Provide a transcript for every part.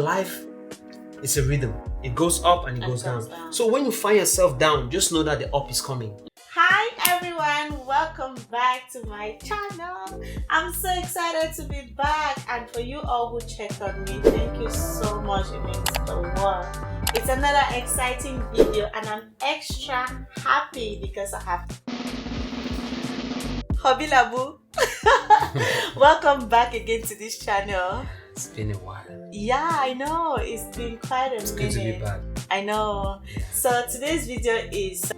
Life is a rhythm. It goes up and it goes down. So when you find yourself down, just know that the up is coming. Hi everyone, welcome back to my channel. I'm so excited to be back, and for you all who checked on me, thank you so much. It means the world. It's another exciting video and I'm extra happy because I have Hobby Labu. Welcome back again to this channel. It's been a while. Yeah, I know. It's been quite a minute. It's good to be back. I know. Yeah. So today's video is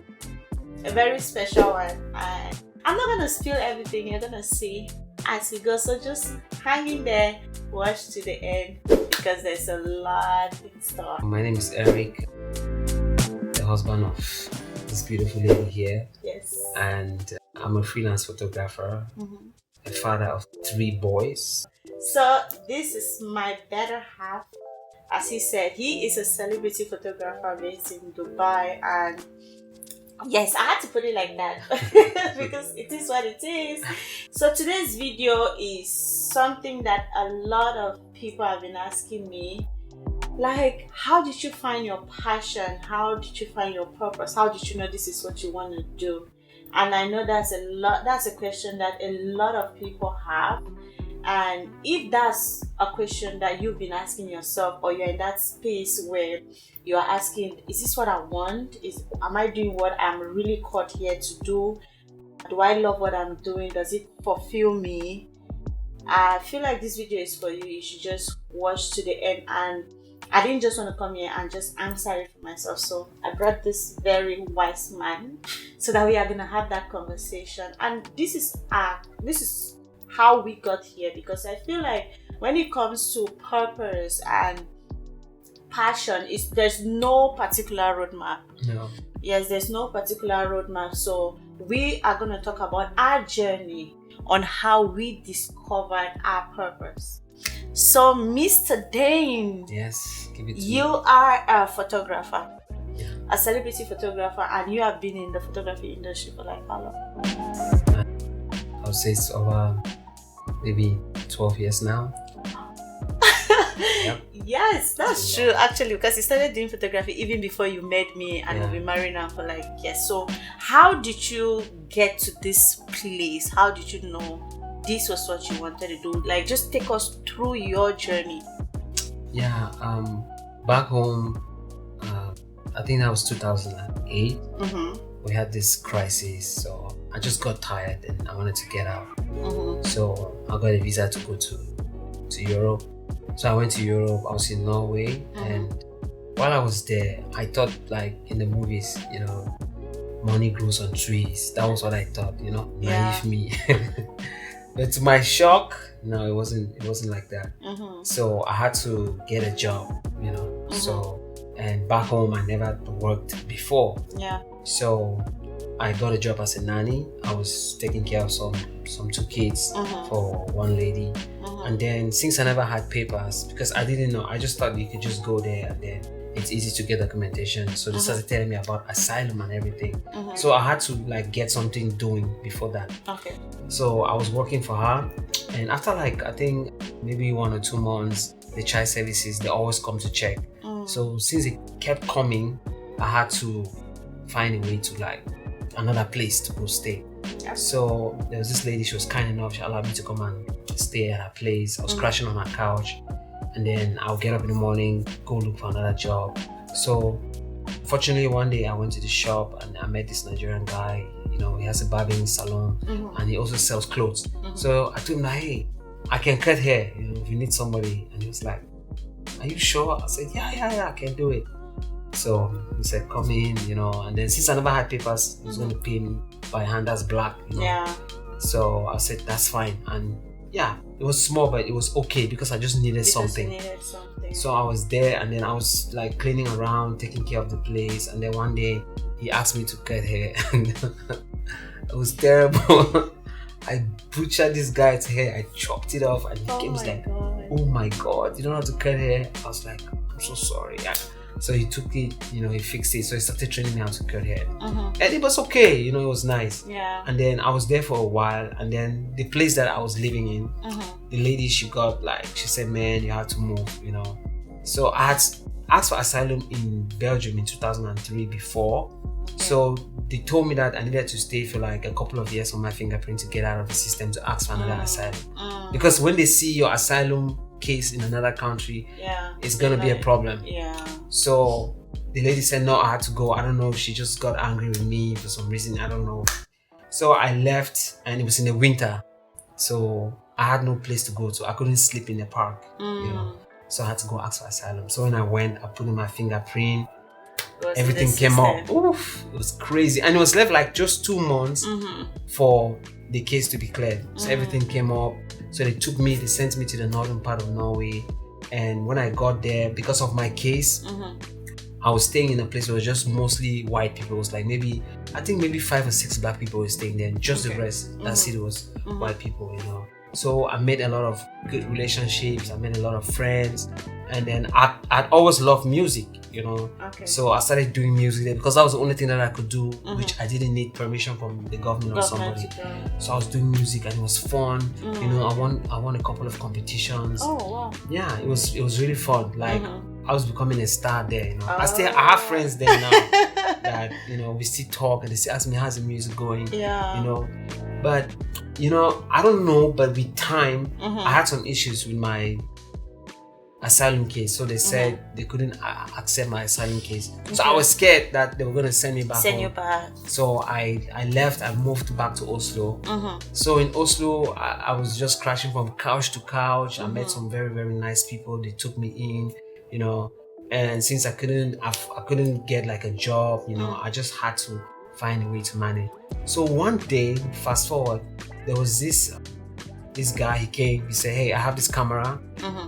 a very special one, and I'm not gonna spill everything. You're gonna see as we go. So just hang in there, watch to the end because there's a lot in store. My name is Eric, the husband of this beautiful lady here. Yes. And I'm a freelance photographer, a father of 3 boys. So this is my better half. As he said, he is a celebrity photographer based in Dubai, and yes, I had to put it like that because it is what it is. So today's video is something that a lot of people have been asking me, like, how did you find your passion? How did you find your purpose? How did you know this is what you want to do? And I know that's a question that a lot of people have. And if that's a question that you've been asking yourself, or you're in that space where you're asking, is this what I want? Am I doing what I'm really called here to do? Do I love what I'm doing? Does it fulfill me? I feel like this video is for you. You should just watch to the end. And I didn't just want to come here and just answer it for myself. So I brought this very wise man so that we are gonna have that conversation. And this is how we got here, because I feel like when it comes to purpose and passion, there's no particular roadmap. No. Yes, there's no particular roadmap. So we are going to talk about our journey on how we discovered our purpose. So Mr. Dane, Yes, give it to you me. are a photographer, Yeah. a celebrity photographer, and you have been in the photography industry for like how long? I would say it's over maybe 12 years now. Yep. Yes, that's true actually, because you started doing photography even before you met me, and Yeah. we've been married now for like yes. So how did you get to this place? How did you know this was what you wanted to do? Like, just take us through your journey. Yeah, back home, I think that was 2008. We had this crisis, so I just got tired and I wanted to get out. So I got a visa to go to Europe. So I went to Europe. I was in Norway, and while I was there, I thought, like in the movies, money grows on trees. That was what I thought, naive me. But to my shock, no, it wasn't like that. So I had to get a job, So, and back home I never worked before. Yeah. So I got a job as a nanny. I was taking care of some 2 kids for one lady. And then since I never had papers, because I didn't know, I just thought you could just go there and then it's easy to get documentation. So they started telling me about asylum and everything. So I had to get something doing before that. Okay. So I was working for her, and after I think maybe 1 or 2 months, the child services, they always come to check. So since it kept coming, I had to find a way to another place to go stay. Yep. So there was this lady, she was kind enough, she allowed me to come and stay at her place. I was crashing on her couch, and then I'll get up in the morning, go look for another job. So fortunately, one day I went to the shop and I met this Nigerian guy. He has a barbering salon, and he also sells clothes. So I told him, hey, I can cut hair, if you need somebody. And he was like, are you sure? I said, yeah, I can do it. So he said, come in, and then since I never had papers, he was going to pay me by hand as black, Yeah. So I said, that's fine. And yeah, it was small, but it was okay because I just needed something. So I was there, and then I was cleaning around, taking care of the place. And then one day he asked me to cut hair, and it was terrible. I butchered this guy's hair. I chopped it off, and he came like, oh my God, you don't know how to cut hair? I was like, I'm so sorry. So he took it, he fixed it. So he started training me how to cut hair. And it was okay, it was nice. Yeah. And then I was there for a while. And then the place that I was living in, the lady, she got she said, man, you have to move, So I had asked for asylum in Belgium in 2003 before. So they told me that I needed to stay for like a couple of years on my fingerprint to get out of the system to ask for another asylum. Because when they see your asylum case in another country, it's gonna be a problem. So the lady said no, I had to go. I don't know if she just got angry with me for some reason, I don't know. So I left, and it was in the winter, so I had no place to go to. I couldn't sleep in the park, you know. So I had to go ask for asylum. So when I went, I put in my fingerprint. Everything came up. Oof, it was crazy. And it was left like just 2 months for the case to be cleared. So everything came up. So they sent me to the northern part of Norway. And when I got there, because of my case, I was staying in a place where it was just mostly white people. It was like maybe 5 or 6 black people were staying there. And just the rest, that's it, was white people, you know. So I made a lot of good relationships. I made a lot of friends. And then I'd always loved music, you know. So I started doing music there because that was the only thing that I could do, which I didn't need permission from the government or somebody. So I was doing music, and it was fun. You know, I won a couple of competitions. Oh wow! Yeah, it was really fun. Like I was becoming a star there. You know, I have friends there now that, you know, we still talk, and they still ask me how's the music going. Yeah. You know, but you know, I don't know. But with time, I had some issues with my asylum case, so they said they couldn't accept my asylum case. So I was scared that they were going to send me back home. So I left. I moved back to Oslo. So in Oslo, I was just crashing from couch to couch. I met some very, very nice people. They took me in, you know, and since I couldn't get like a job, you know, I just had to find a way to manage. So one day, fast forward, there was this guy. He came. He said, "Hey, I have this camera,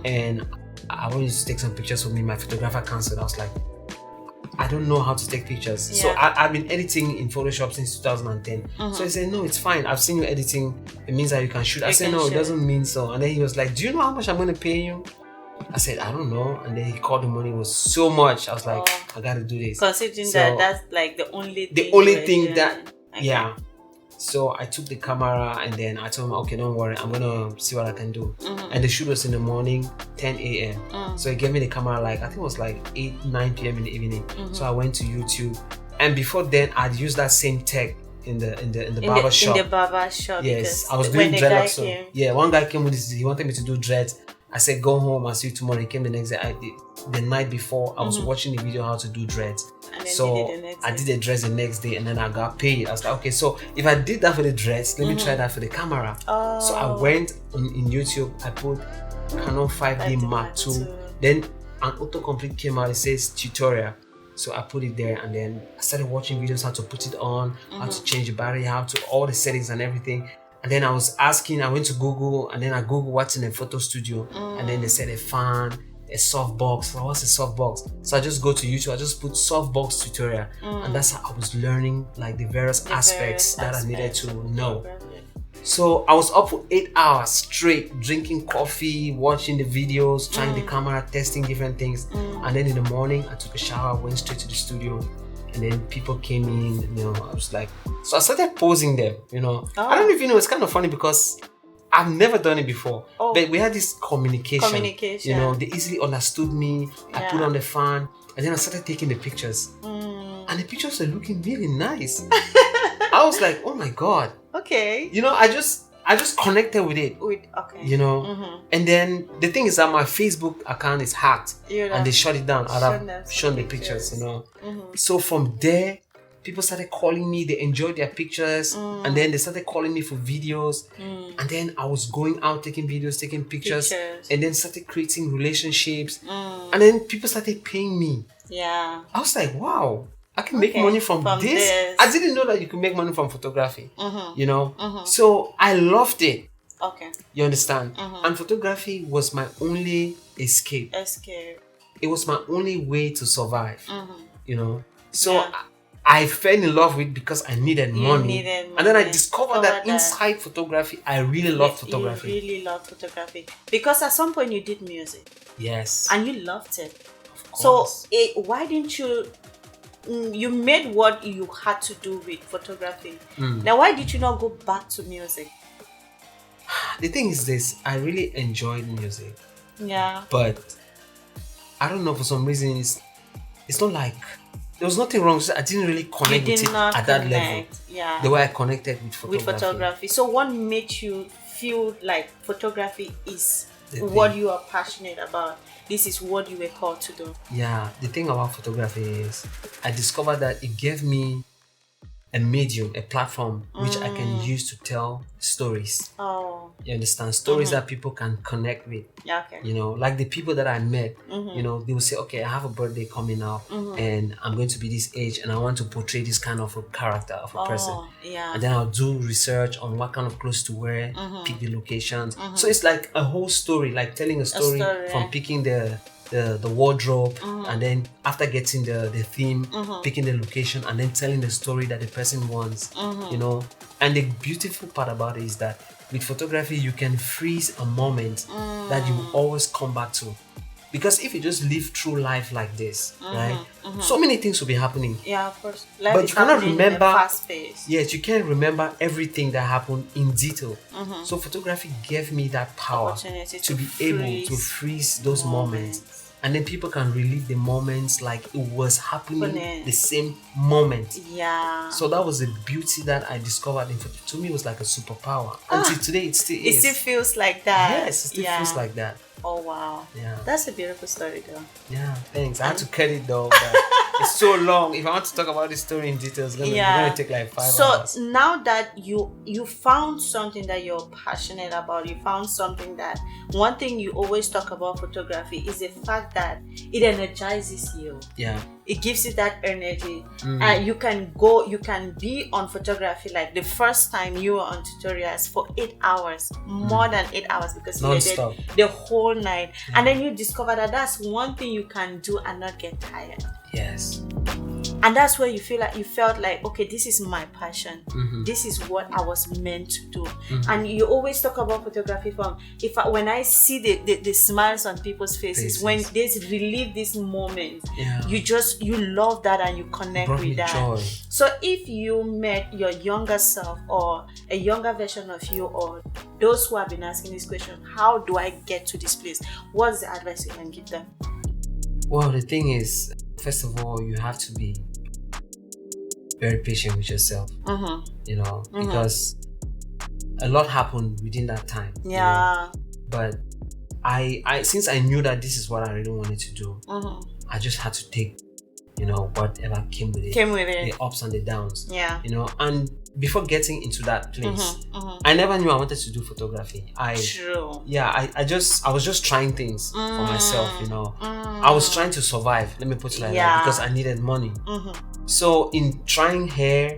and I want you to take some pictures with me." My photographer canceled. I was like, I don't know how to take pictures. So I've been editing in Photoshop since 2010. So he said, no, it's fine. I've seen you editing. It means that you can shoot. I said, no, it doesn't mean so. And then he was like, do you know how much I'm going to pay you? I said, I don't know. And then he called the money. It was so much. I was like, I got to do this. Considering that that's like the only thing that, yeah. So I took the camera, and then I told him, okay, don't worry, I'm gonna see what I can do. And the shoot was in the morning, 10 a.m. So he gave me the camera like, I think it was like 9 p.m. in the evening. So I went to YouTube, and before then I'd used that same tech in the barber shop. In the barber shop. Yes, I was doing dreadlocks. So yeah, one guy came with this. He wanted me to do dreads. I said, go home, I'll see you tomorrow. He came the next day. The night before, I was watching the video how to do dreads. So I did the dreads the next day, and then I got paid. I was like, okay, so if I did that for the dreads, let me try that for the camera. So I went in YouTube, I put Canon 5D Mark II. Then an autocomplete came out, it says tutorial. So I put it there, and then I started watching videos how to put it on, how to change the battery, how to all the settings and everything. And then I was asking, I went to Google, and then I Googled what's in a photo studio. And then they said a fan, a softbox. Well, what's a softbox? So I just go to YouTube, I just put softbox tutorial. And that's how I was learning like the various aspects that I needed to know. So I was up for 8 hours straight, drinking coffee, watching the videos, trying the camera, testing different things. And then in the morning, I took a shower, went straight to the studio. And then people came in, you know, I was like, so I started posing them, you know. I don't know if you know, it's kind of funny because I've never done it before. But we had this communication. You know, they easily understood me. I put on the fan, and then I started taking the pictures. And the pictures were looking really nice. I was like, oh my God. Okay. You know, I just connected with it. You know, and then the thing is that my Facebook account is hacked, and they shut it down. I'd have shown the pictures, you know. So from there, people started calling me. They enjoyed their pictures, and then they started calling me for videos. And then I was going out taking videos, taking pictures, and then started creating relationships. And then people started paying me. Yeah. I was like, wow. I can make money from this. I didn't know that you could make money from photography, you know. So I loved it. Okay. You understand? And photography was my only escape. It was my only way to survive, you know. So I fell in love with it because I needed money. And then I discovered that inside photography, I really loved photography. You really loved photography. Because at some point you did music. Yes. And you loved it. Of course. So why didn't you... You made what you had to do with photography. Now, why did you not go back to music? The thing is this, I really enjoyed music. Yeah. But I don't know, for some reason, it's not like there was nothing wrong. I didn't really connect with it at that level. Yeah. The way I connected with photography. So what made you feel like photography is what you are passionate about? This is what you were called to do. Yeah, the thing about photography is I discovered that it gave me a medium, a platform which I can use to tell stories. Oh. You understand? Stories that people can connect with. Yeah, okay. You know, like the people that I met, you know, they will say, okay, I have a birthday coming up and I'm going to be this age and I want to portray this kind of a character of a person. Yeah. And then I'll do research on what kind of clothes to wear, pick the locations. So it's like a whole story, like telling a story from picking the wardrobe and then after getting the theme, picking the location and then telling the story that the person wants, you know. And the beautiful part about it is that with photography you can freeze a moment that you always come back to, because if you just live through life like this, right, so many things will be happening. Yeah, of course. But you cannot remember fast pace. Yes, you can't remember everything that happened in detail. So photography gave me that power to be able to freeze those moments. And then people can relive the moments like it was happening the same moment. Yeah. So that was the beauty that I discovered in photo. To me, it was like a superpower. Until today, it still is. It still feels like that. Yes, it still feels like that. Oh, wow. Yeah. That's a beautiful story, though. Yeah, thanks. I had to cut it, though. But it's so long. If I want to talk about this story in detail, it's going to take like 5 hours. So now that you found something that you're passionate about, you found something that, one thing you always talk about photography is the fact that it energizes you. Yeah. It gives you that energy. And you can be on photography like the first time you were on tutorials for 8 hours, more than 8 hours, because you did the whole night. And then you discover that that's one thing you can do and not get tired. Yes. And that's where you felt like, okay, this is my passion. This is what I was meant to do. And you always talk about photography from when I see the smiles on people's faces when they relive this moment, you love that and you connect with that. Joy. So if you met your younger self or a younger version of you, or those who have been asking this question, how do I get to this place? What's the advice you can give them? Well, the thing is, first of all, you have to be very patient with yourself, you know, because a lot happened within that time. Yeah. You know? But I since I knew that this is what I really wanted to do, I just had to take, you know, whatever came with it. The ups and the downs. Yeah. You know, and before getting into that place, I never knew I wanted to do photography. True. Yeah, I was just trying things for myself, you know. I was trying to survive, let me put it like that, because I needed money. So in trying hair,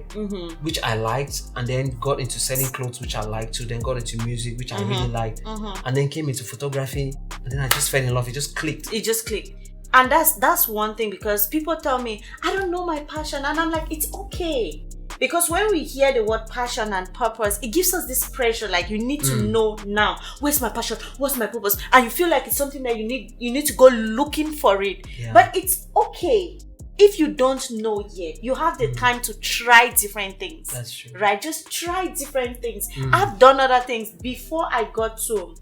which I liked, and then got into selling clothes, which I liked too, then got into music, which I really liked, and then came into photography, and then I just fell in love. It just clicked. And that's one thing, because people tell me, I don't know my passion, and I'm like, it's okay. Because when we hear the word passion and purpose, it gives us this pressure, like you need to know now, where's my passion, what's my purpose, and you feel like it's something that you need to go looking for it. But it's okay. If you don't know yet, you have the time to try different things. That's true. Right? Just try different things. I've done other things before I got to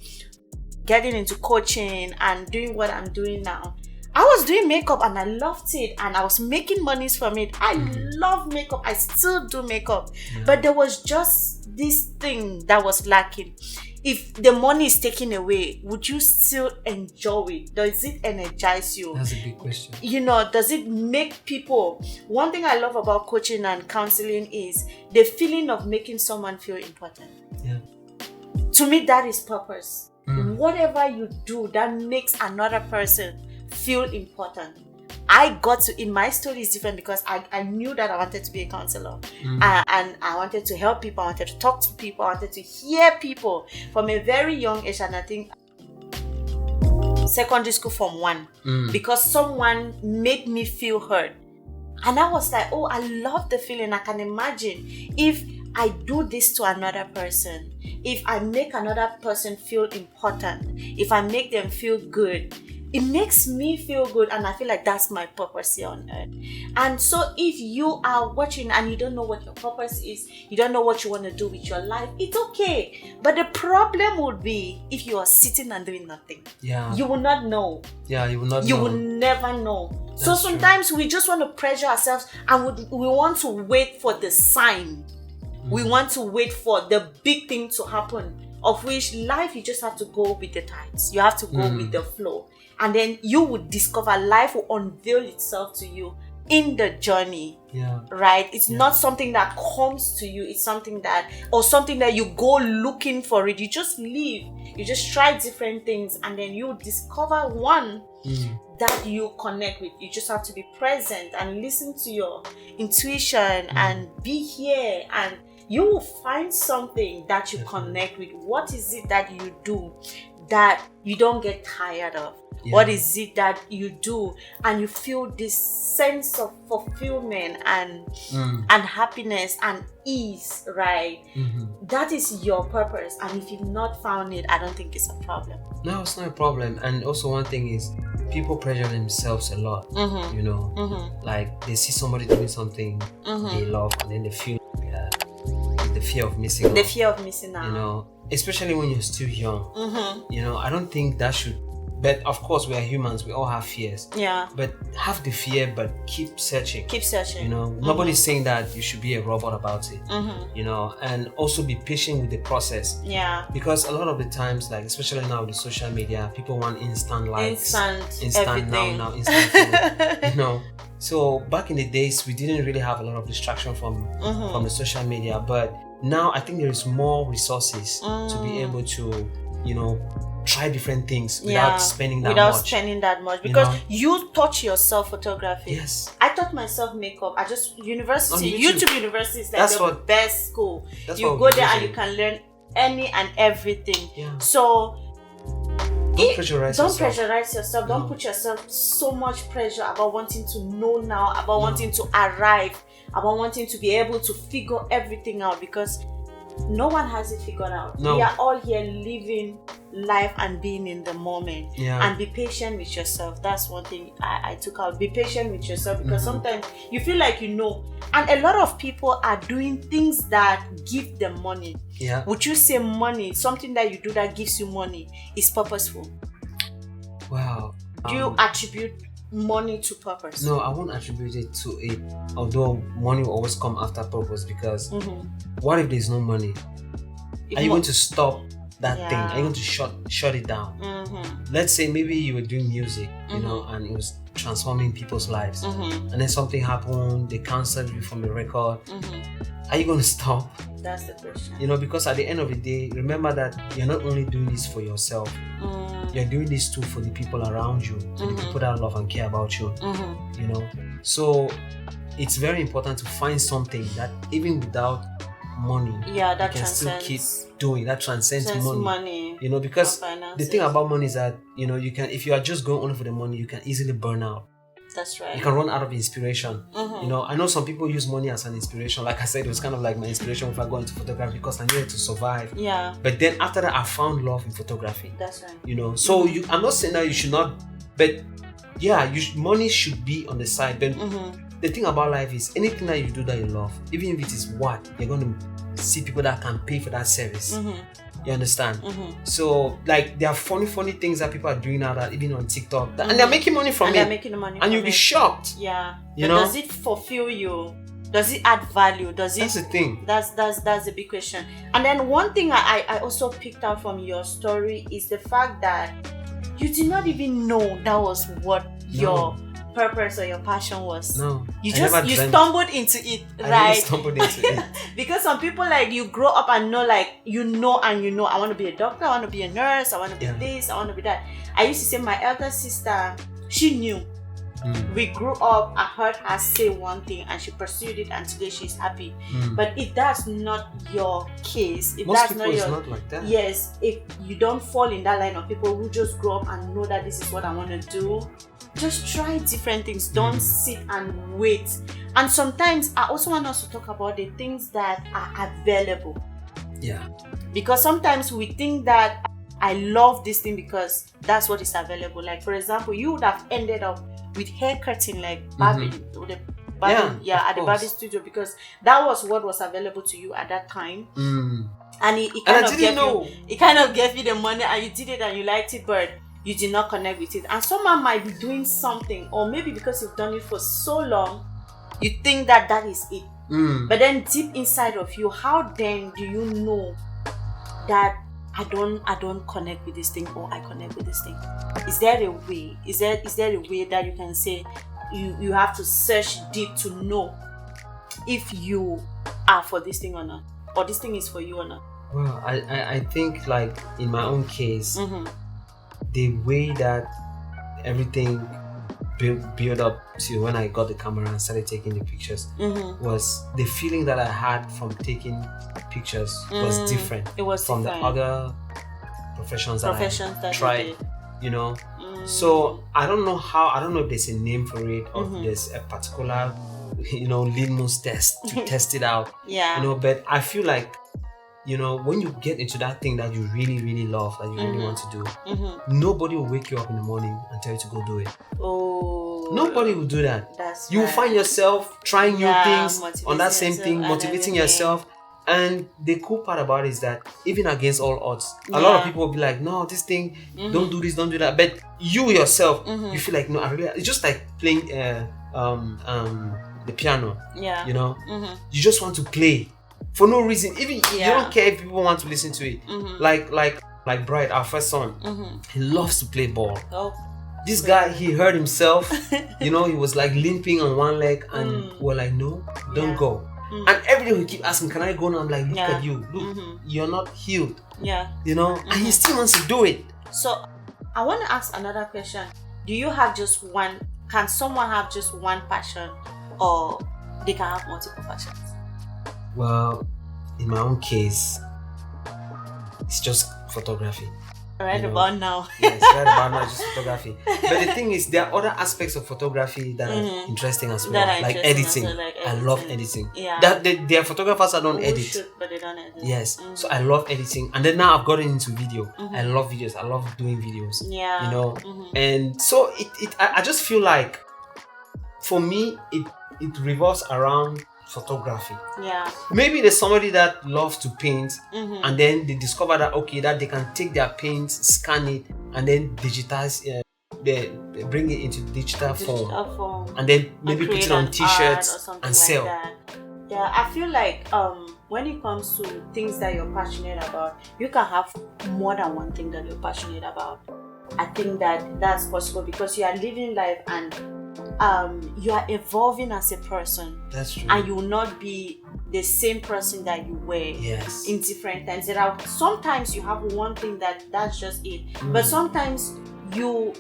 getting into coaching and doing what I'm doing now. I was doing makeup and I loved it, and I was making monies from it. I love makeup. I still do makeup. But there was just this thing that was lacking. If the money is taken away, would you still enjoy it? Does it energize you? That's a big question. You know, does it make people... One thing I love about coaching and counseling is the feeling of making someone feel important. Yeah. To me, that is purpose. Whatever you do that makes another person feel important. I got to, in my story is different because I knew that I wanted to be a counselor, and I wanted to help people, I wanted to talk to people, I wanted to hear people from a very young age, and I think secondary school from 1, because someone made me feel heard. And I was like, oh, I love the feeling. I can imagine if I do this to another person, if I make another person feel important, if I make them feel good, it makes me feel good, and I feel like that's my purpose here on earth. And so if you are watching and you don't know what your purpose is, you don't know what you want to do with your life, it's okay. But the problem would be if you are sitting and doing nothing. Yeah. You will not know. Yeah, you will not You know. will never know. That's so sometimes we just want to pressure ourselves, and we want to wait for the sign. We want to wait for the big thing to happen, of which life, you just have to go with the tides. You have to go with the flow. And then you would discover life will unveil itself to you in the journey. Yeah. Right? It's not something that comes to you. It's something that you go looking for it. You just live. You just try different things, and then you discover one that you connect with. You just have to be present and listen to your intuition and be here, and you will find something that you connect with. What is it that you do that you don't get tired of? Yeah. What is it that you do and you feel this sense of fulfillment and happiness and ease, right? That is your purpose. And if you've not found it, I don't think it's a problem. No, it's not a problem. And also one thing is, people pressure themselves a lot, you know, like they see somebody doing something they love, and then they feel the fear of missing out. The fear of missing out. You know, especially when you're still young. You know, I don't think that should. But of course, we are humans. We all have fears. Yeah. But have the fear, but keep searching. Keep searching. You know, nobody's saying that you should be a robot about it. You know, and also be patient with the process. Yeah. Because a lot of the times, like especially now with the social media, people want instant likes, instant everything. now, instant food, you know. So back in the days, we didn't really have a lot of distraction from the social media, but now I think there is more resources to be able to, you know, try different things without spending that much. Because you taught yourself photography. Yes. I taught myself makeup. I just YouTube University is like the best school. You go there and you can learn any and everything. Yeah. So don't pressurize yourself. Don't put yourself so much pressure about wanting to know now, about wanting to arrive, about wanting to be able to figure everything out, because no one has it figured out. No. We are all here living life and being in the moment. Yeah. And be patient with yourself. That's one thing I took out. Be patient with yourself, because sometimes you feel like you know. And a lot of people are doing things that give them money. Yeah. Would you say money, something that you do that gives you money, is purposeful? Wow. Do you attribute money to purpose? No, I won't attribute it to it. Although money will always come after purpose, because what if there's no money? Are you going to stop that thing? Are you going to shut it down? Let's say maybe you were doing music, you know, and it was transforming people's lives, and then something happened, they cancelled you from the record. Are you going to stop? That's the question. You know, because at the end of the day, remember that you're not only doing this for yourself, you're doing this too for the people around you, the people that love and care about you. You know, so it's very important to find something that even without money, that you can still keep doing. That transcends money. You know, because the thing about money is that, you know, you can, if you are just going only for the money, you can easily burn out. That's right. You can run out of inspiration. You know, I know some people use money as an inspiration. Like I said, it was kind of like my inspiration if I go into photography, because I needed to survive. Yeah. But then after that, I found love in photography. That's right. You know, so I'm not saying that you should not, but yeah, money should be on the side. But the thing about life is, anything that you do that you love, even if it is what, you're going to see people that can pay for that service. You understand? So, like, there are funny things that people are doing now, that even on TikTok, and they're making money from it. They're making the money, and you'll be shocked. Yeah. You know? Does it fulfill you? Does it add value? That's the thing. That's the big question. And then one thing I also picked out from your story is the fact that you did not even know that was what your purpose or your passion was. No. You stumbled into it, right? I really stumbled into it. Because some people, like, you grow up and know, like, you know, I want to be a doctor, I want to be a nurse, I want to be this, I want to be that. I used to say my elder sister, she knew. We grew up, I heard her say one thing and she pursued it, and today she's happy. But if that's not your case, if most that's people, not it's not like that. Yes, if you don't fall in that line of people who just grow up and know that this is what I want to do, just try different things. Don't sit and wait. And sometimes I also want us to talk about the things that are available. Yeah. Because sometimes we think that I love this thing because that's what is available. Like, for example, you would have ended up with hair cutting like Barbie, with the Barbie, at the Barbie studio, because that was what was available to you at that time. And it kind of gave you the money, and you did it and you liked it, but you did not connect with it. And someone might be doing something, or maybe because you've done it for so long, you think that is it. But then deep inside of you, how then do you know that I don't connect with this thing, or I connect with this thing? Is there a way? Is there a way that you can say you have to search deep to know if you are for this thing or not, or this thing is for you or not? Well, I think, like, in my own case, the way that everything build up to when I got the camera and started taking the pictures was the feeling that I had from taking pictures was different. It was from different. the other professions that I tried, So I don't know if there's a name for it, or if there's a particular, litmus test to test it out. But I feel like, when you get into that thing that you really, really love, that you really want to do, nobody will wake you up in the morning and tell you to go do it. Nobody will do that. You will find yourself trying new things on that same thing, motivating yourself. And the cool part about it is that even against all odds, a lot of people will be like, no, this thing, don't do this, don't do that. But you yourself, you feel like, no, it's just like playing the piano. You just want to play for no reason. Even you don't care if people want to listen to it. Like Bright, our first son, he loves to play ball. This guy, he hurt himself. He was like limping on one leg, and we're like, no, don't go. And every day we keep asking, can I go now? I'm like, look at you, look, you're not healed. And he still wants to do it. So I want to ask another question. Do you have just one? Can someone have just one passion, or they can have multiple passions? Well, in my own case, it's just photography. Right about now. Yes, right about now, just photography. But the thing is, there are other aspects of photography that are interesting as well, like editing. I love editing. There are photographers that don't edit. Shoot, but they don't edit. Yes, so I love editing, and then now I've gotten into video. I love videos. I love doing videos. And so I just feel like, for me, it revolves around photography. Maybe there's somebody that loves to paint, and then they discover that that they can take their paint, scan it, and then digitize. They bring it into digital form, and then maybe put it on T-shirts and sell. I feel like when it comes to things that you're passionate about, you can have more than one thing that you're passionate about. I think that's possible because you are living life and you are evolving as a person. That's true. And you will not be the same person that you were in different times. Sometimes you have one thing that's just it, but sometimes you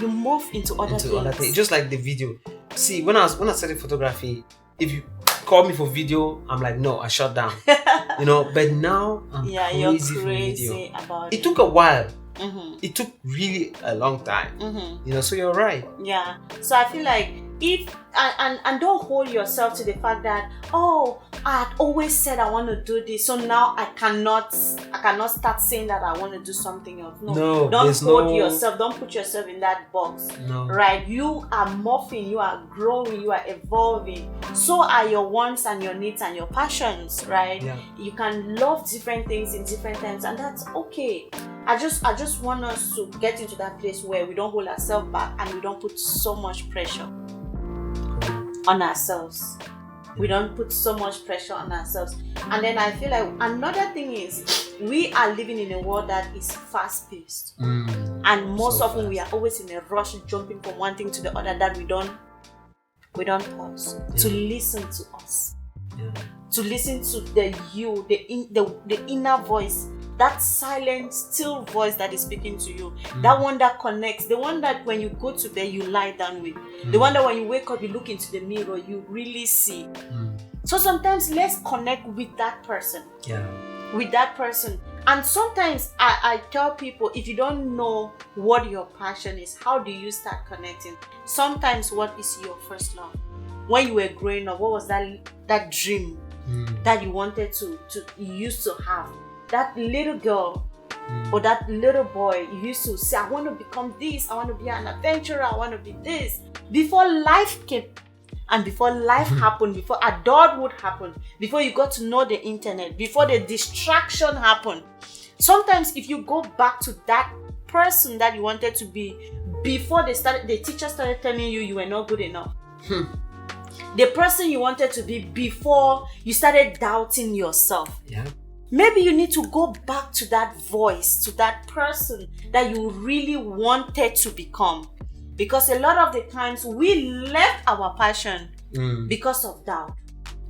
move into other things. Just like the video. See, when I started photography, if you call me for video, I'm like, no, I shut down. But now I'm crazy for video. About it. Took a while. It took really a long time. So you're right. So I feel like if and don't hold yourself to the fact that I had always said I want to do this, so now I cannot start saying that I want to do something else. No, don't hold yourself, don't put yourself in that box. Right? You are morphing, you are growing, you are evolving. So are your wants and your needs and your passions, right? You can love different things in different times, and that's okay. I just want us to get into that place where we don't hold ourselves back and we don't put so much pressure on ourselves. We don't put so much pressure on ourselves. And then I feel like another thing is we are living in a world that is fast-paced. And most often we are always in a rush, jumping from one thing to the other, that we don't pause to listen to us. To listen to the inner voice, that silent, still voice that is speaking to you. That one that connects, the one that when you go to bed, you lie down with. The one that when you wake up, you look into the mirror, you really see. So sometimes let's connect with that person. With that person. And sometimes I tell people, if you don't know what your passion is, how do you start connecting? Sometimes, what is your first love? When you were growing up, what was that dream that you wanted you used to have? That little girl or that little boy used to say, I want to become this, I want to be an adventurer, I want to be this. Before life came, and before life happened, before adulthood happened, before you got to know the internet, before the distraction happened, sometimes if you go back to that person that you wanted to be before the teacher started telling you were not good enough, the person you wanted to be before you started doubting yourself, maybe you need to go back to that voice, to that person that you really wanted to become. Because a lot of the times we left our passion because of doubt.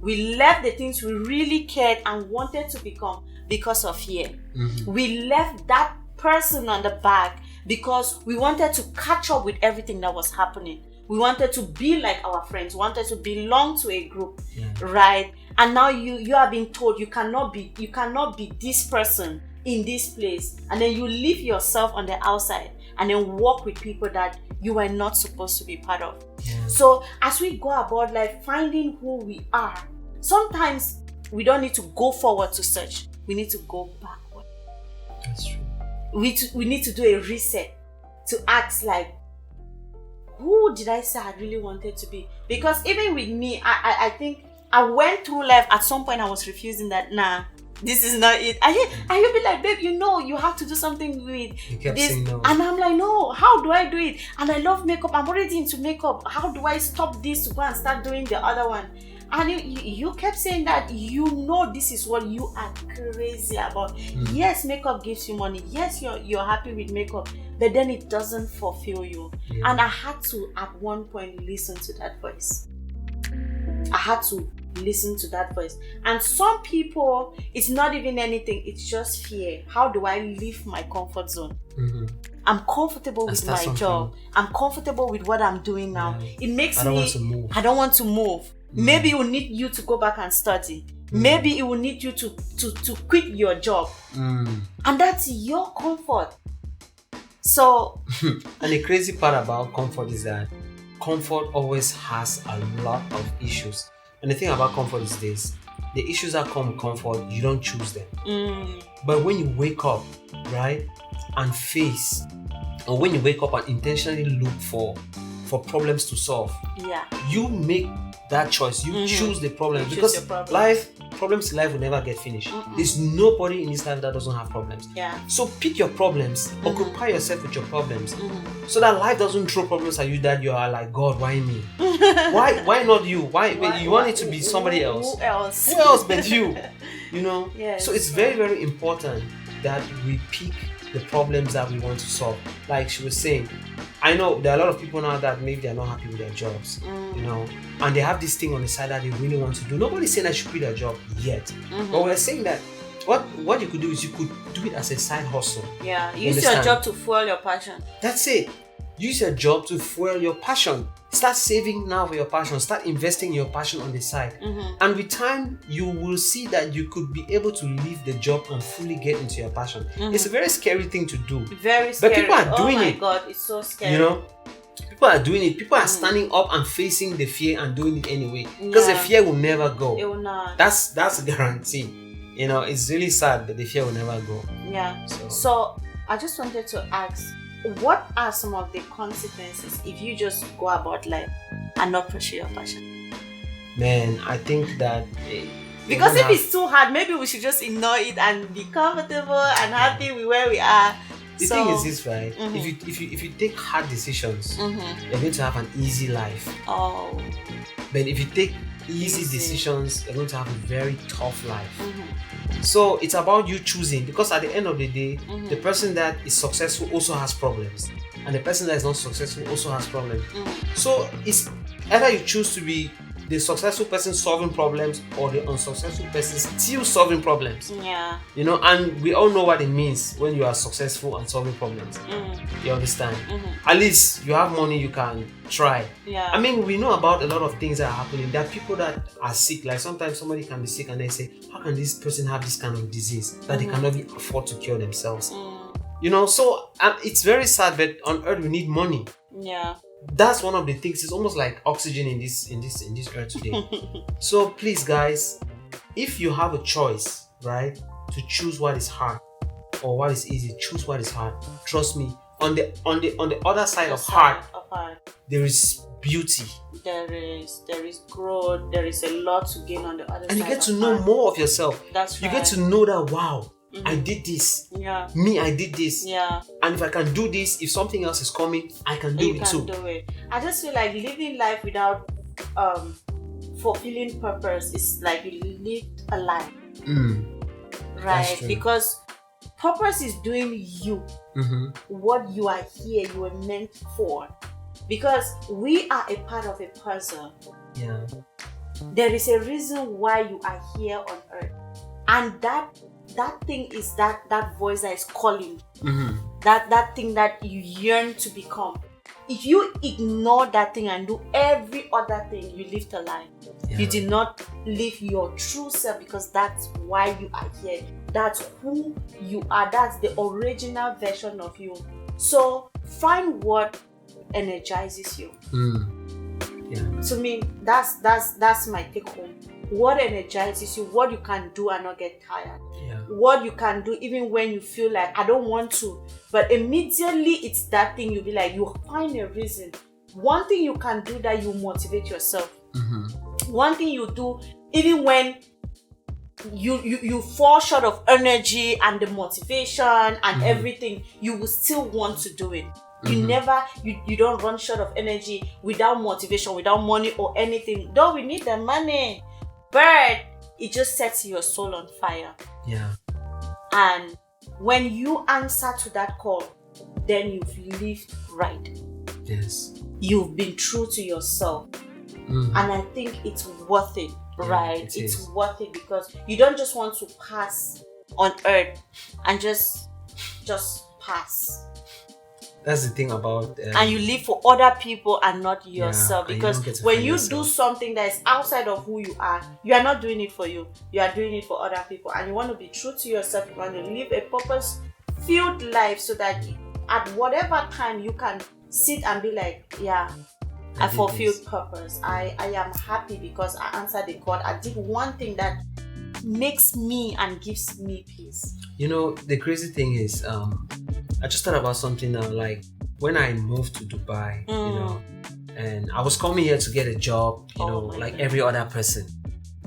We left the things we really cared and wanted to become because of fear. We left that person on the back because we wanted to catch up with everything that was happening. We wanted to be like our friends, wanted to belong to a group, right? And now you are being told you cannot be this person in this place, and then you leave yourself on the outside and then walk with people that you were not supposed to be part of. So as we go about life, finding who we are, sometimes we don't need to go forward to search. We need to go backward. That's true. We need to do a reset to ask, like, who did I say I really wanted to be? Because even with me, I think I went through life. At some point I was refusing that. Nah, this is not it. And you'll be like, babe, you have to do something with You kept this. saying no. And I'm like, no, how do I do it? And I love makeup. I'm already into makeup. How do I stop this to go and start doing the other one? And you kept saying that this is what you are crazy about. Yes, makeup gives you money. Yes, you're happy with makeup, but then it doesn't fulfill you. And I had to, at one point, listen to that voice. I had to listen to that voice. And some people, it's not even anything, it's just fear. How do I leave my comfort zone? I'm comfortable with my job. I'm comfortable with what I'm doing now. It makes I don't want to move. Maybe it will need you to go back and study. Maybe it will need you to quit your job. And that's your comfort. So and the crazy part about comfort is that comfort always has a lot of issues. And the thing about comfort is this: the issues that come with comfort, you don't choose them. But when you wake up, right, and face, or when you wake up and intentionally look for problems to solve, you make that choice. You choose the problem, because problems in life will never get finished. There's nobody in this life that doesn't have problems. So pick your problems, occupy yourself with your problems, so that life doesn't throw problems at you that you are like, God, why me? why not you? Why you want it to be somebody else? Who else? Who else but you? Yes. So it's very, very important that we pick the problems that we want to solve. Like she was saying, I know there are a lot of people now that maybe they're not happy with their jobs, and they have this thing on the side that they really want to do. Nobody's saying I should quit their job yet, but we're saying that what you could do is you could do it as a side hustle. Use your job to fuel your passion. That's it. Use your job to fuel your passion. Start saving now for your passion. Start investing in your passion on the side. And with time, you will see that you could be able to leave the job and fully get into your passion. It's a very scary thing to do. Very scary. But people are doing it. Oh my God, it's so scary. People are doing it. People are standing up and facing the fear and doing it anyway. Because the fear will never go. It will not. That's a guarantee. It's really sad, but the fear will never go. So I just wanted to ask, what are some of the consequences if you just go about life and not pursue your passion? Man, I think that because if it's too hard, maybe we should just ignore it and be comfortable and happy with where we are. The thing is this, right? If you take hard decisions, you're going to have an easy life. But if you take easy decisions, you're going to have a very tough life. So it's about you choosing, because at the end of the day, the person that is successful also has problems, and the person that is not successful also has problems. So it's either you choose to be the successful person solving problems, or the unsuccessful person still solving problems. And we all know what it means when you are successful and solving problems. You understand? At least you have money, you can try. I mean, we know about a lot of things that are happening. There are people that are sick. Like sometimes somebody can be sick and they say, how can this person have this kind of disease that they cannot even afford to cure themselves? So it's very sad, but on earth we need money. That's one of the things. It's almost like oxygen in this earth today. So please, guys, if you have a choice, right, to choose what is hard, or what is easy. Choose what is hard. Trust me. On the other side of hard, there is beauty. There is growth. There is a lot to gain on the other side. And you get to know more of yourself. That's right. You get to know that, wow, I did this. Yeah. Me, I did this. Yeah. And if I can do this, if something else is coming, I can do it too. Do it. I just feel like living life without fulfilling purpose is like you lived a lie. Right? Because purpose is doing you. What you are here, you were meant for. Because we are a part of a puzzle. Yeah. There is a reason why you are here on earth. And that thing is that voice that is calling. That thing that you yearn to become. If you ignore that thing and do every other thing, you lived a lie. Yeah. You did not live your true self, because that's why you are here. That's who you are. That's the original version of you. So find what energizes you. Yeah. To me, that's my take home. What energizes you, what you can do and not get tired. Yeah. What you can do even when you feel like I don't want to, but immediately it's that thing, you'll be like, you find a reason. One thing you can do that you motivate yourself. One thing you do even when you fall short of energy and the motivation and everything, you will still want to do it. You never, you don't run short of energy without motivation, without money or anything. Though we need the money, but it just sets your soul on fire. Yeah. And when you answer to that call, then you've lived right. Yes. You've been true to yourself. And I think it's worth it, right? It's worth it, because you don't just want to pass on earth and just pass. That's the thing about and you live for other people and not yourself, because when you do something that is outside of who you are not doing it for you, you are doing it for other people. And you want to be true to yourself. You want to live a purpose-filled life, so that at whatever time you can sit and be like, yeah, I fulfilled purpose. I am happy because I answered the call. I did one thing that makes me and gives me peace. You know, the crazy thing is, I just thought about something now. Like when I moved to Dubai, you know, and I was coming here to get a job, you know, like every other person.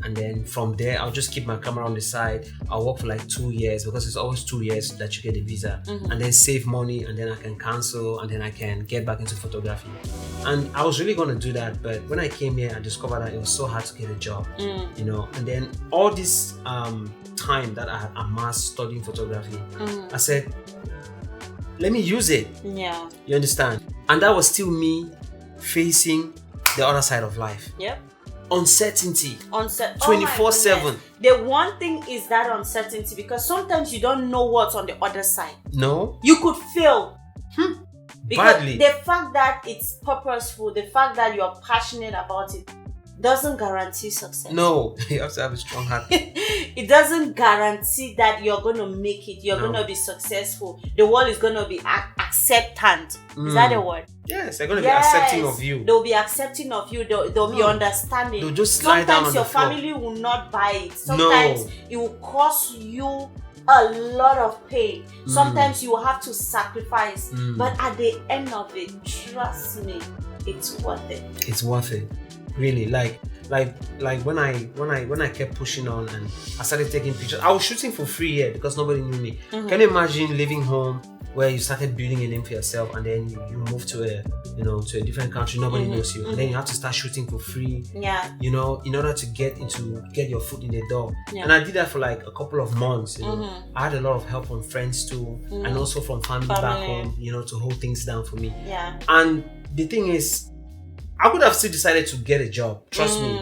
And then from there, I'll just keep my camera on the side. I'll work for like 2 years, because it's always 2 years that you get a visa, and then save money, and then I can cancel, and then I can get back into photography. And I was really going to do that, but when I came here, I discovered that it was so hard to get a job, you know. And then all this time that I had amassed studying photography, I said, let me use it. Yeah. You understand? And that was still me facing the other side of life. Yep. Uncertainty. 24/7. The one thing is that uncertainty, because sometimes you don't know what's on the other side. No. You could fail. Because badly. The fact that it's purposeful, the fact that you're passionate about it, doesn't guarantee success. No, you have to have a strong heart. It doesn't guarantee that you're going to make it. You're going to be successful. The world is going to be acceptant. Is that a word? Yes, they're going to be accepting of you. They'll be accepting of you. They'll be understanding. They'll just slide down on the floor. Sometimes your family will not buy it. Sometimes it will cost you a lot of pain. Sometimes you will have to sacrifice. But at the end of it, trust me, it's worth it. It's worth it. Really, like when I kept pushing on and I started taking pictures. I was shooting for free here because nobody knew me. Can you imagine living home where you started building a name for yourself, and then you move to a different country, nobody knows you, and then you have to start shooting for free. Yeah. You know, in order to get your foot in the door. Yeah. And I did that for like a couple of months. You know, I had a lot of help from friends too, and also from family back home. You know, to hold things down for me. Yeah. And the thing is, I could have still decided to get a job. Trust me.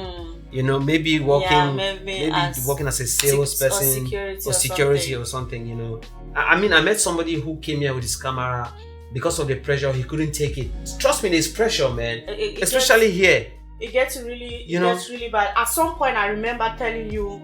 You know, maybe working, maybe working as a salesperson or security or something. You know, I mean, I met somebody who came here with his camera because of the pressure. He couldn't take it. Trust me, there's pressure, man. Especially here. It gets really, gets really bad. At some point, I remember telling you,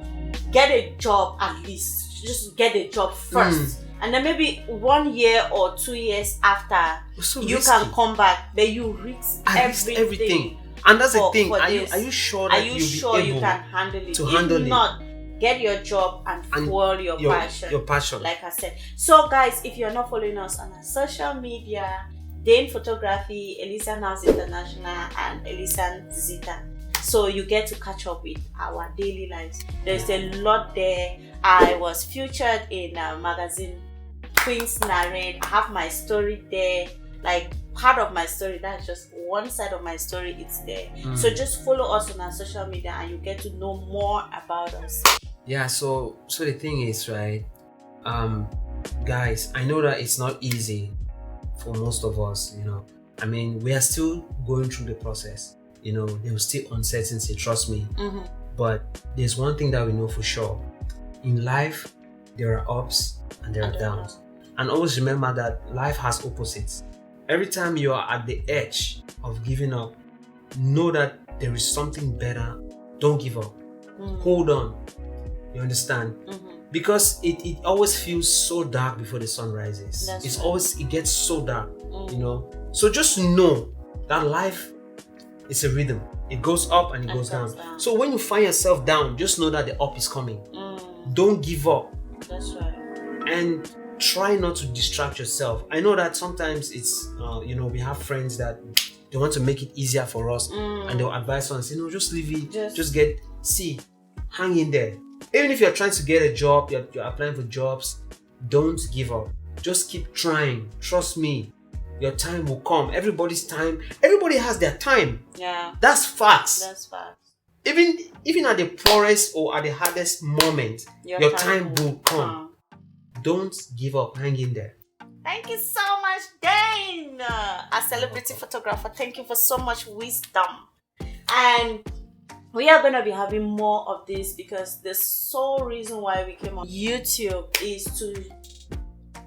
get a job at least. Just get a job first. And then maybe 1 year or 2 years after, you can come back, but you risk everything. And that's the thing. Are you sure that you can handle it? To handle it. Not, get your job and fuel your passion. Your passion. Like I said. So guys, if you're not following us on our social media, Dane Photography, Elisan House International, and Elisan Zita. So you get to catch up with our daily lives. There's a lot there. I was featured in a magazine, Queen's Narrate. I have my story there. Like part of my story, that's just one side of my story, it's there. So just follow us on our social media and you get to know more about us. Yeah, so the thing is, right, guys, I know that it's not easy for most of us, I mean, we are still going through the process, there's still uncertainty, trust me. But there's one thing that we know for sure. In life, there are ups and there are downs. And always remember that life has opposites. Every time you are at the edge of giving up, know that there is something better. Don't give up. Hold on. You understand? Because it always feels so dark before the sun rises. It gets so dark, So just know that life is a rhythm. It goes up and it goes down. So when you find yourself down, just know that the up is coming. Don't give up. That's right. And try not to distract yourself. I know that sometimes it's, we have friends that they want to make it easier for us and they'll advise us, just leave it, hang in there. Even if you're trying to get a job, you're applying for jobs, don't give up. Just keep trying. Trust me, your time will come. Everybody has their time. Yeah. That's facts. Even at the poorest or at the hardest moment, your time will come. Don't give up. Hang in there. Thank you so much, Dane, a celebrity photographer. Thank you for so much wisdom. And we are going to be having more of this because the sole reason why we came on YouTube is to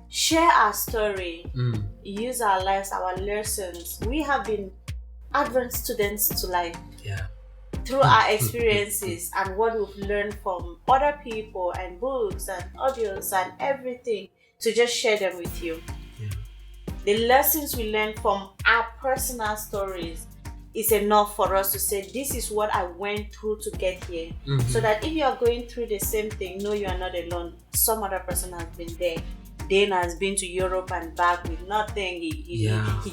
share our story, use our lives, our lessons. We have been advanced students to life. Yeah. Through our experiences and what we've learned from other people and books and audios and everything, to just share them with you. Yeah. The lessons we learned from our personal stories is enough for us to say, this is what I went through to get here. So that if you are going through the same thing, no, you are not alone. Some other person has been there. Dane has been to Europe and back with nothing. He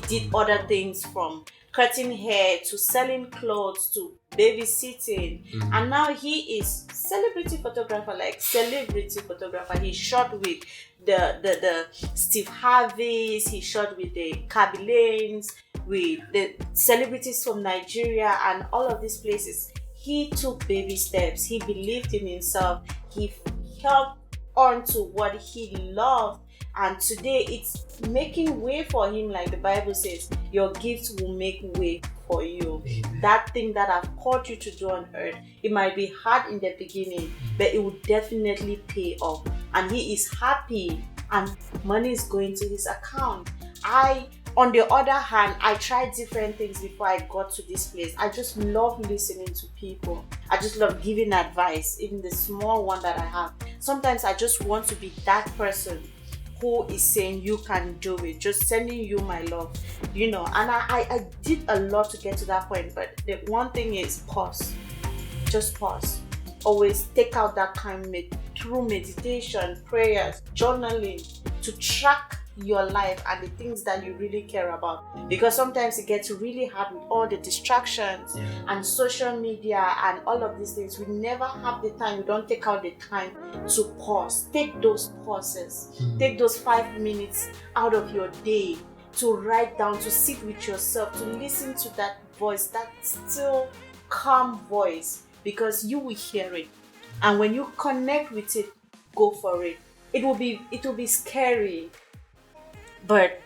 did other things, from cutting hair to selling clothes to babysitting, and now he is celebrity photographer. He shot with the Steve Harveys, he shot with the Kaby Lanes, with the celebrities from Nigeria and all of these places. He took baby steps. He believed in himself. He held on to what he loved. And today it's making way for him, like the Bible says, your gifts will make way for you. Amen. That thing that I've called you to do on earth, it might be hard in the beginning, but it will definitely pay off. And he is happy and money is going to his account. On the other hand, I tried different things before I got to this place. I just love listening to people. I just love giving advice, even the small one that I have. Sometimes I just want to be that person who is saying you can do it, just sending you my love, and I did a lot to get to that point. But the one thing is pause. Just pause. Always take out that time through meditation, prayers, journaling, to track your life and the things that you really care about, because sometimes it gets really hard with all the distractions and social media and all of these things. We never have the time. We don't take out the time to pause. Take those pauses. Take those 5 minutes out of your day to write down, to sit with yourself, to listen to that voice, that still calm voice, because you will hear it. And when you connect with it, go for it. It will be scary, but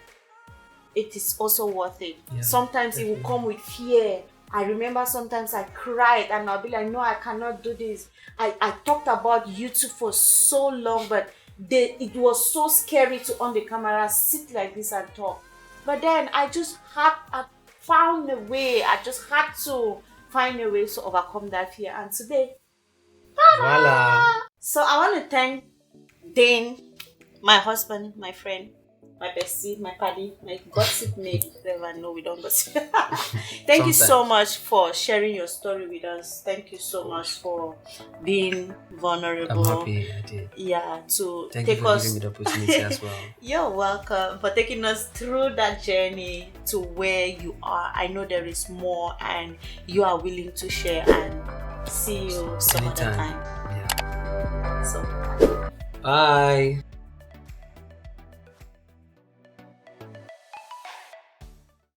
it is also worth it. Sometimes it will come with fear. I remember sometimes I cried and I'll be like, no, I cannot do this. I talked about YouTube for so long, but it was so scary to on the camera, sit like this and talk. But then I found a way. I just had to find a way to overcome that fear. And today, voila. So I want to thank Dane, my husband, my friend, my bestie, my paddy, my gossip mate. Never know we don't gossip. Thank you so much for sharing your story with us. Thank you so much for being vulnerable. I'm happy I did. Yeah, to Thank take you for us. giving me the opportunity as well. You're welcome for taking us through that journey to where you are. I know there is more, and you are willing to share. And see you some other Anytime. time. Yeah. So. Bye.